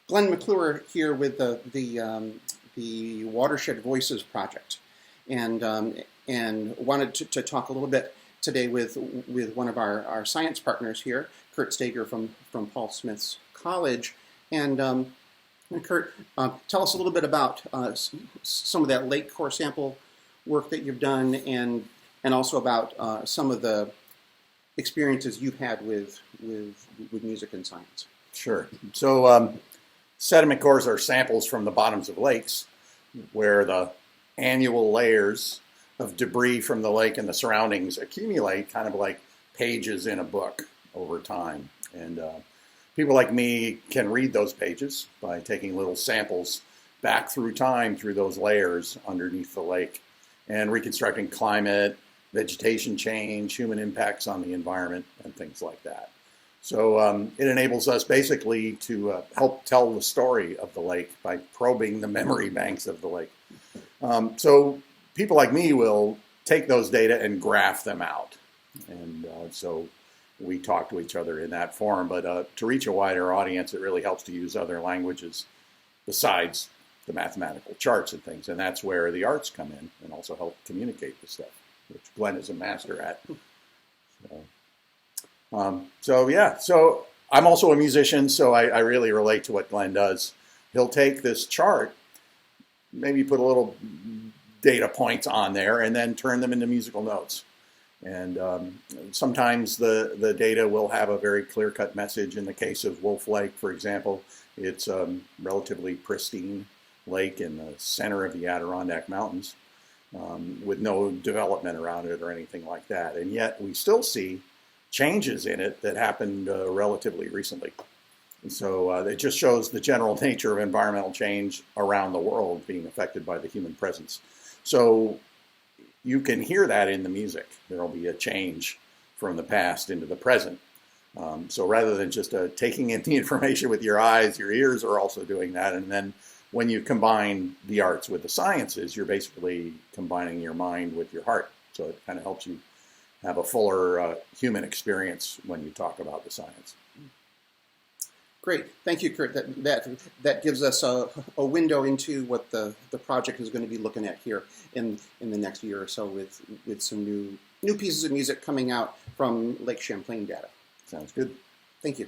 Glenn McClure here with the Watershed Voices project, and wanted to talk a little bit today with one of our science partners here, Curt Stager from Paul Smith's College, and Curt, tell us a little bit about some of that lake core sample work that you've done, and also about some of the experiences you've had with music and science. Sure. So sediment cores are samples from the bottoms of lakes where the annual layers of debris from the lake and the surroundings accumulate kind of like pages in a book over time. And people like me can read those pages by taking little samples back through time through those layers underneath the lake and reconstructing climate, vegetation change, human impacts on the environment, and things like that. So it enables us basically to help tell the story of the lake by probing the memory banks of the lake. So people like me will take those data and graph them out. And so we talk to each other in that form. But to reach a wider audience, it really helps to use other languages besides the mathematical charts and things. And that's where the arts come in and also help communicate the stuff, which Glenn is a master at. So I'm also a musician, so I really relate to what Glenn does. He'll take this chart, maybe put a little data points on there, and then turn them into musical notes. And sometimes the data will have a very clear-cut message. In the case of Wolf Lake, for example, it's a relatively pristine lake in the center of the Adirondack Mountains with no development around it or anything like that. And yet we still see changes in it that happened relatively recently. And so it just shows the general nature of environmental change around the world being affected by the human presence. So you can hear that in the music. There will be a change from the past into the present. So rather than just taking in the information with your eyes, your ears are also doing that. And then when you combine the arts with the sciences, you're basically combining your mind with your heart. So it kind of helps you have a fuller human experience when you talk about the science. Great, thank you, Curt. That gives us a window into what the project is going to be looking at here in the next year or so with some new pieces of music coming out from Lake Champlain data. Sounds good. Thank you.